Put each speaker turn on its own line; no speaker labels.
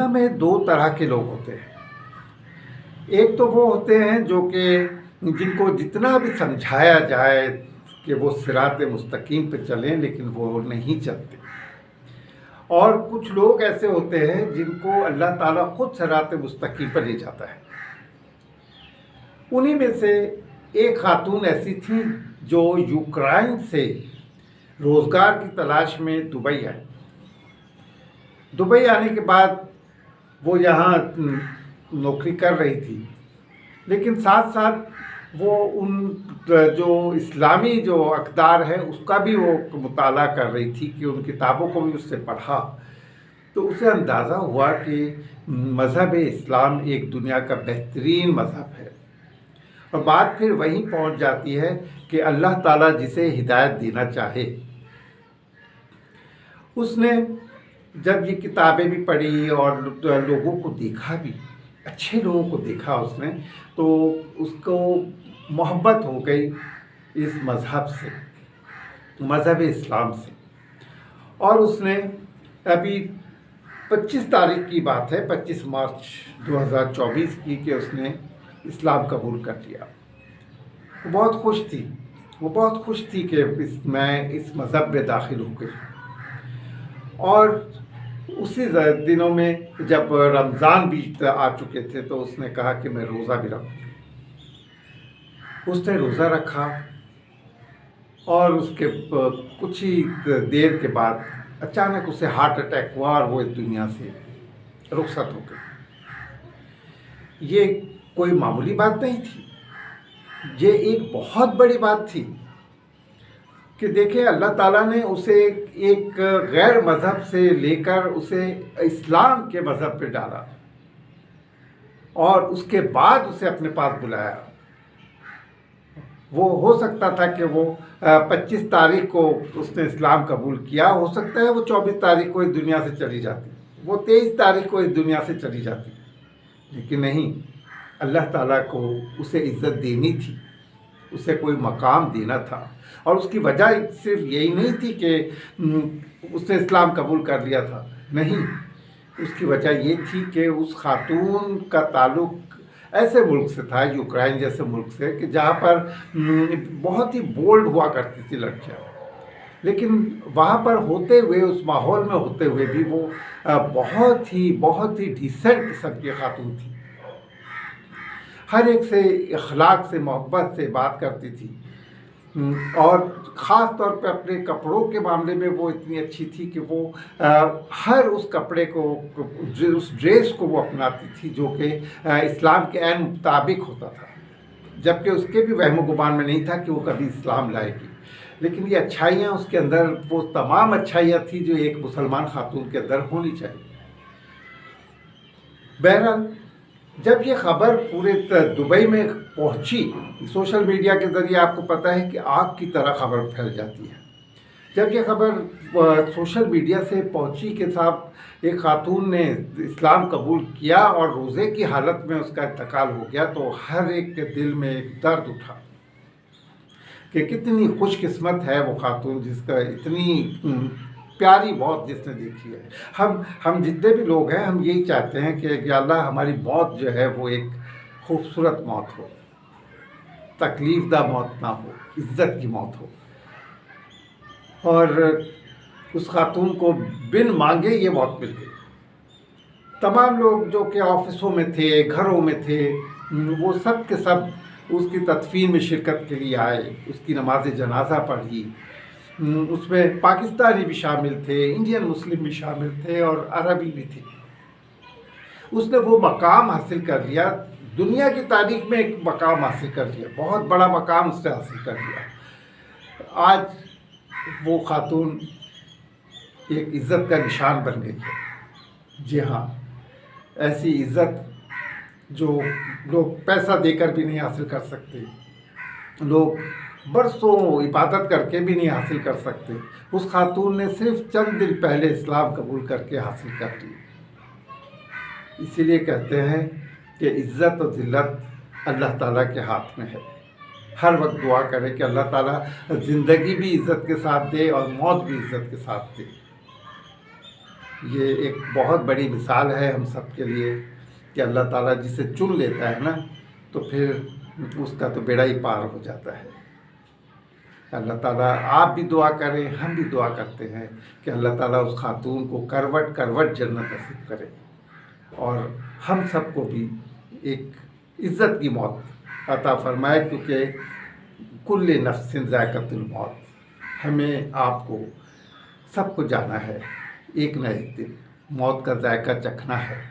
دنیا میں دو طرح کے لوگ ہوتے ہیں. ایک تو وہ ہوتے ہیں جو کہ جن کو جتنا بھی سمجھایا جائے کہ وہ صراط مستقیم پہ چلیں لیکن وہ نہیں چلتے. اور کچھ لوگ ایسے ہوتے ہیں جن کو اللہ تعالیٰ خود صراط مستقیم پر لے جاتا ہے. انہی میں سے ایک خاتون ایسی تھی جو یوکرائن سے روزگار کی تلاش میں دبئی آئی. دبئی آنے کے بعد وہ یہاں نوکری کر رہی تھی، لیکن ساتھ ساتھ وہ ان جو اسلامی جو اقدار ہے اس کا بھی وہ مطالعہ کر رہی تھی کہ ان کتابوں کو بھی اس سے پڑھا. تو اسے اندازہ ہوا کہ مذہب اسلام ایک دنیا کا بہترین مذہب ہے، اور بات پھر وہیں پہنچ جاتی ہے کہ اللہ تعالیٰ جسے ہدایت دینا چاہے. اس نے جب یہ کتابیں بھی پڑھی اور لوگوں کو دیکھا بھی، اچھے لوگوں کو دیکھا اس نے، تو اس کو محبت ہو گئی اس مذہب سے، مذہب اسلام سے. اور اس نے ابھی 25 تاریخ کی بات ہے، 25 مارچ 2024 کی، کہ اس نے اسلام قبول کر لیا. وہ بہت خوش تھی کہ میں اس مذہب میں داخل ہو گئی. اور اسی دنوں میں جب رمضان بھی آ چکے تھے تو اس نے کہا کہ میں روزہ بھی رکھوں. اس نے روزہ رکھا اور اس کے کچھ ہی دیر کے بعد اچانک اسے ہارٹ اٹیک ہوا اور وہ اس دنیا سے رخصت ہو گئی. یہ کوئی معمولی بات نہیں تھی، یہ ایک بہت بڑی بات تھی کہ دیکھیں اللہ تعالیٰ نے اسے ایک غیر مذہب سے لے کر اسے اسلام کے مذہب پہ ڈالا اور اس کے بعد اسے اپنے پاس بلایا. وہ ہو سکتا تھا کہ وہ 25 تاریخ کو اس نے اسلام قبول کیا، ہو سکتا ہے وہ 24 تاریخ کو اس دنیا سے چلی جاتی، وہ 23 تاریخ کو اس دنیا سے چلی جاتی. لیکن نہیں، اللہ تعالیٰ کو اسے عزت دینی تھی، اسے کوئی مقام دینا تھا. اور اس کی وجہ صرف یہی نہیں تھی کہ اس نے اسلام قبول کر لیا تھا، نہیں، اس کی وجہ یہ تھی کہ اس خاتون کا تعلق ایسے ملک سے تھا، یوکرائن جیسے ملک سے، کہ جہاں پر بہت ہی بولڈ ہوا کرتی تھی لڑکیاں. لیکن وہاں پر ہوتے ہوئے، اس ماحول میں ہوتے ہوئے بھی وہ بہت ہی ڈیسنٹ قسم کی خاتون تھی. ہر ایک سے اخلاق سے، محبت سے بات کرتی تھی، اور خاص طور پہ اپنے کپڑوں کے معاملے میں وہ اتنی اچھی تھی کہ وہ ہر اس کپڑے کو، اس ڈریس کو وہ اپناتی تھی جو کہ اسلام کے عین مطابق ہوتا تھا، جبکہ اس کے بھی وہم و گمان میں نہیں تھا کہ وہ کبھی اسلام لائے گی. لیکن یہ اچھائیاں اس کے اندر، وہ تمام اچھائیاں تھیں جو ایک مسلمان خاتون کے اندر ہونی چاہیے. بہرحال جب یہ خبر پورے دبئی میں پہنچی، سوشل میڈیا کے ذریعے آپ کو پتہ ہے کہ آگ کی طرح خبر پھیل جاتی ہے. جب یہ خبر سوشل میڈیا سے پہنچی کہ صاحب ایک خاتون نے اسلام قبول کیا اور روزے کی حالت میں اس کا انتقال ہو گیا، تو ہر ایک کے دل میں ایک درد اٹھا کہ کتنی خوش قسمت ہے وہ خاتون جس کا اتنی پیاری موت جس نے دیکھی ہے. ہم جتنے بھی لوگ ہیں ہم یہی چاہتے ہیں کہ یا اللہ ہماری موت جو ہے وہ ایک خوبصورت موت ہو، تکلیف دہ موت نہ ہو، عزت کی موت ہو. اور اس خاتون کو بن مانگے یہ موت مل گئی. تمام لوگ جو کہ آفسوں میں تھے، گھروں میں تھے، وہ سب کے سب اس کی تدفین میں شرکت کے لیے آئے، اس کی نماز جنازہ پڑھی. اس میں پاکستانی بھی شامل تھے، انڈین مسلم بھی شامل تھے اور عربی بھی تھے. اس نے وہ مقام حاصل کر لیا، دنیا کی تاریخ میں ایک مقام حاصل کر لیا، بہت بڑا مقام اس نے حاصل کر لیا. آج وہ خاتون ایک عزت کا نشان بن گئی ہے. جی ہاں، ایسی عزت جو لوگ پیسہ دے کر بھی نہیں حاصل کر سکتے، لوگ برسوں عبادت کر کے بھی نہیں حاصل کر سکتے، اس خاتون نے صرف چند دن پہلے اسلام قبول کر کے حاصل کر لی. اسی لیے کہتے ہیں کہ عزت و ذلت اللہ تعالیٰ کے ہاتھ میں ہے. ہر وقت دعا کرے کہ اللہ تعالیٰ زندگی بھی عزت کے ساتھ دے اور موت بھی عزت کے ساتھ دے. یہ ایک بہت بڑی مثال ہے ہم سب کے لیے کہ اللہ تعالیٰ جسے چن لیتا ہے نا تو پھر اس کا تو بیڑا ہی پار ہو جاتا ہے۔ اللہ تعالیٰ آپ بھی دعا کریں، ہم بھی دعا کرتے ہیں کہ اللہ تعالیٰ اس خاتون کو کروٹ کروٹ جنت نصیب کرے اور ہم سب کو بھی ایک عزت کی موت عطا فرمائے، کیونکہ کل نفس ذائقۃ الموت، ہمیں آپ کو سب کو جانا ہے، ایک نہ ایک دن موت کا ذائقہ چکھنا ہے۔